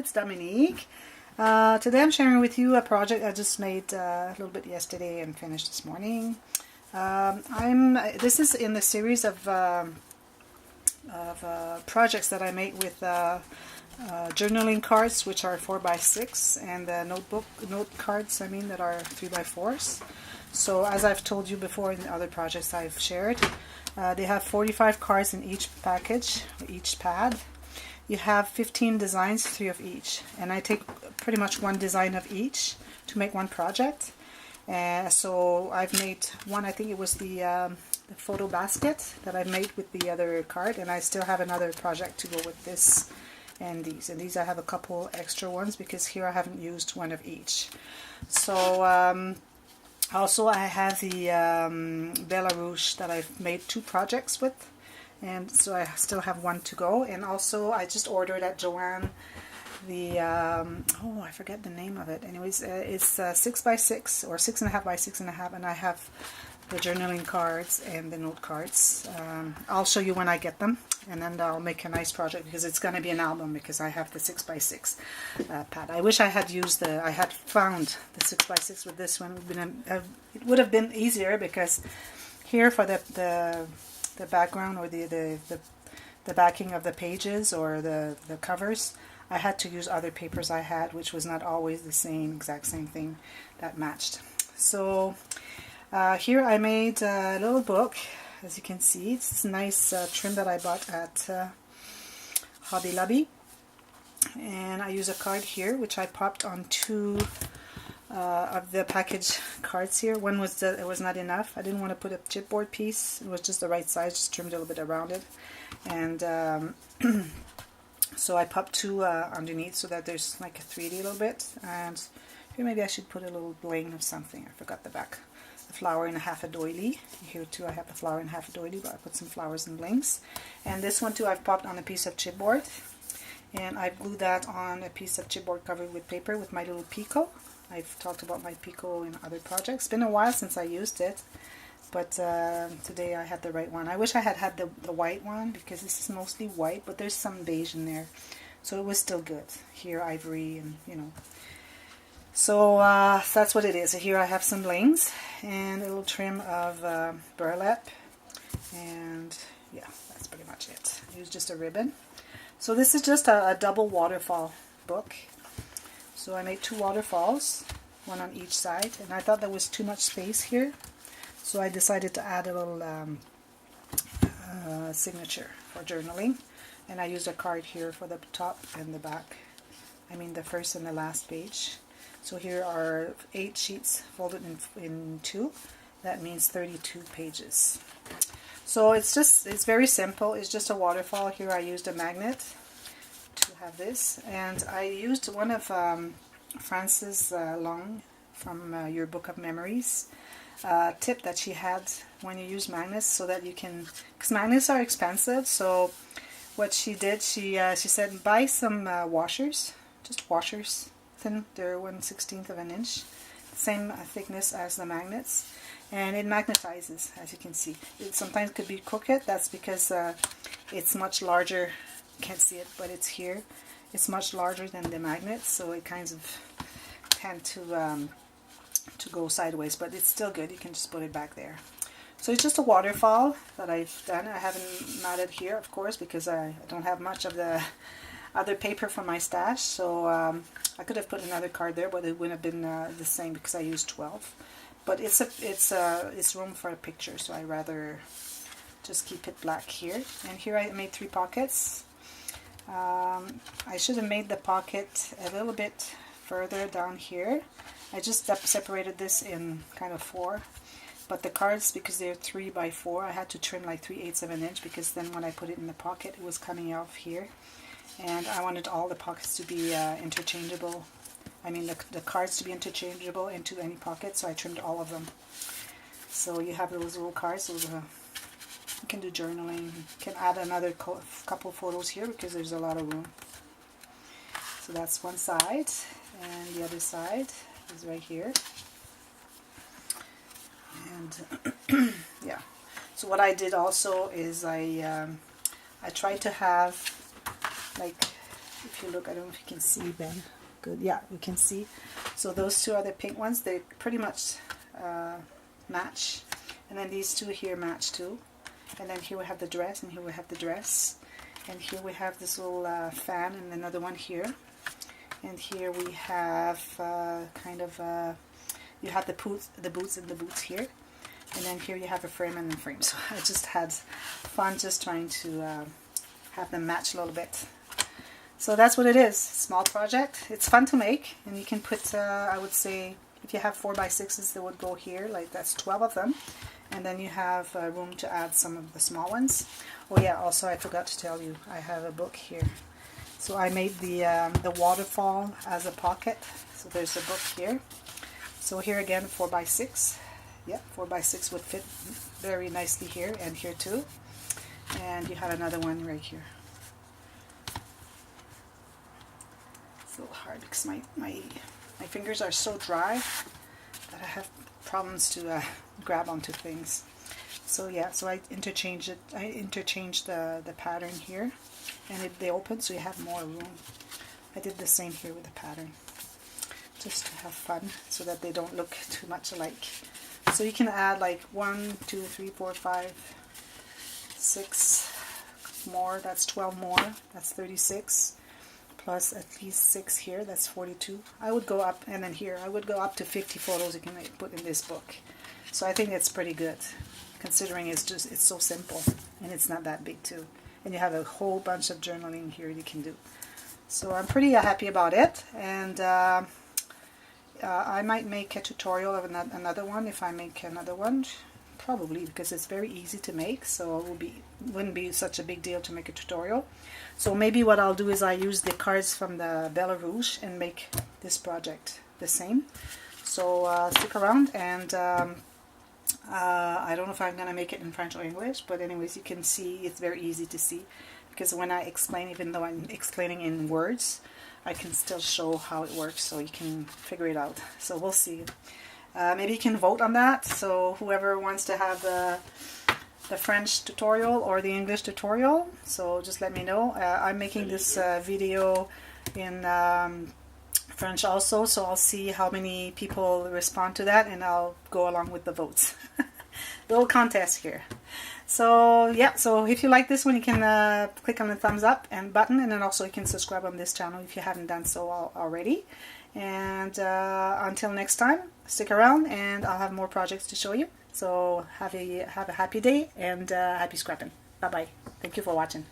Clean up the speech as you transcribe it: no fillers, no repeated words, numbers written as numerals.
it's Dominique. Today I'm sharing with you a project I just made a little bit yesterday and finished this morning. This is in the series of projects that I make with journaling cards, which are 4x6, and the note cards, that are 3x4s. So as I've told you before in the other projects I've shared, they have 45 cards in each package, each pad. You have 15 designs, 3 of each, and I take pretty much one design of each to make one project. So I've made one, I think it was the photo basket that I made with the other card, and I still have another project to go with this and these. And these I have a couple extra ones because here I haven't used one of each. So also I have the Bella Rouge that I've made 2 projects with, and so I still have one to go. And also I just ordered at Joanne the oh, I forget the name of it. Anyways, it's 6x6 or 6.5x6.5, and I have the journaling cards and the note cards. I'll show you when I get them, and then I'll make a nice project because it's going to be an album because I have the 6x6 pad. I wish I had used I had found the 6x6 with this one. It would have been easier because here for the background or the backing of the pages or the covers, I had to use other papers I had, which was not always the exact same thing that matched. So here I made a little book. As you can see, it's this nice trim that I bought at Hobby Lobby, and I use a card here which I popped on 2 of the package cards here. One was it was not enough. I didn't want to put a chipboard piece. It was just the right size, just trimmed a little bit around it, and so I popped 2 underneath so that there's like a 3D a little bit. And here maybe I should put a little bling of something. I forgot the back. A flower and a half a doily. Here too I have a flower and half a doily, but I put some flowers and blings. And this one too I've popped on a piece of chipboard, and I've glued that on a piece of chipboard covered with paper with my little picot. I've talked about my picot in other projects. It's been a while since I used it, but today I had the right one. I wish I had the white one because this is mostly white, but there's some beige in there, so it was still good. Here ivory, and so that's what it is. Here I have some blings and a little trim of burlap, and yeah, that's pretty much it. I used just a ribbon. So this is just a double waterfall book. So I made 2 waterfalls, one on each side, and I thought there was too much space here, so I decided to add a little signature for journaling, and I used a card here for the top and the back. The first and the last page. So here are 8 sheets folded in 2. That means 32 pages. So it's very simple. It's just a waterfall. Here I used a magnet to have this, and I used one of Frances Long from Your Book of Memories tip that she had when you use magnets, so that you can, because magnets are expensive. So what she did, she said buy some washers, just washers. They're 1/16 of an inch, same thickness as the magnets, and it magnetizes, as you can see. It sometimes could be crooked. That's because it's much larger. You can't see it, but it's here. It's much larger than the magnets, so it kind of tend to go sideways, but it's still good. You can just put it back there. So it's just a waterfall that I've done. I haven't matted here, of course, because I don't have much of the other paper from my stash, so I could have put another card there, but it wouldn't have been the same because I used 12. But it's room for a picture, so I rather just keep it black here. And here I made 3 pockets. I should have made the pocket a little bit further down here. I just separated this in kind of 4. But the cards, because they're 3x4, I had to trim like 3/8 of an inch, because then when I put it in the pocket, it was coming off here. And I wanted all the pockets to be interchangeable. The cards to be interchangeable into any pocket, so I trimmed all of them. So you have those little cards. You can do journaling. You can add another couple photos here because there's a lot of room. So that's one side, and the other side is right here. And yeah. So what I did also is I tried to have like If you look, I don't know if you can see, Ben. Good, yeah, we can see. So those two are the pink ones. They pretty much match. And then these two here match too. And then here we have the dress, and here we have the dress. And here we have this little fan, and another one here. And here we have you have the boots and the boots here. And then here you have a frame and a frame. So I just had fun just trying to have them match a little bit. So that's what it is. Small project. It's fun to make, and you can put, I would say, if you have 4x6s, they would go here. Like that's 12 of them, and then you have room to add some of the small ones. Oh yeah, also I forgot to tell you, I have a book here. So I made the waterfall as a pocket. So there's a book here. So here again, 4x6. Yeah, 4x6 would fit very nicely here and here too. And you have another one right here. It's a little hard because my fingers are so dry that I have problems to grab onto things. So yeah, so I interchange the pattern here, and they open so you have more room. I did the same here with the pattern, just to have fun so that they don't look too much alike. So you can add like 1, 2, 3, 4, 5, 6 more. That's 12 more. That's 36. Plus at least 6 here. That's 42. I would go up, and then here I would go up to 50 photos you can put in this book. So I think it's pretty good, considering it's so simple and it's not that big too. And you have a whole bunch of journaling here you can do. So I'm pretty happy about it, and I might make a tutorial of another one if I make another one, probably, because it's very easy to make, so it wouldn't be such a big deal to make a tutorial. So maybe what I'll do is I use the cards from the Belle Rouge and make this project the same. So stick around, and I don't know if I'm going to make it in French or English, but anyways, you can see it's very easy to see, because when I explain, even though I'm explaining in words, I can still show how it works, so you can figure it out. So we'll see. Maybe you can vote on that, so whoever wants to have the French tutorial or the English tutorial, so just let me know. I'm making this video in French also, so I'll see how many people respond to that, and I'll go along with the votes. Little contest here. So yeah, so if you like this one, you can click on the thumbs up and button, and then also you can subscribe on this channel if you haven't done so already. And until next time, stick around, and I'll have more projects to show you. So have a happy day, and happy scrapping. Bye bye. Thank you for watching.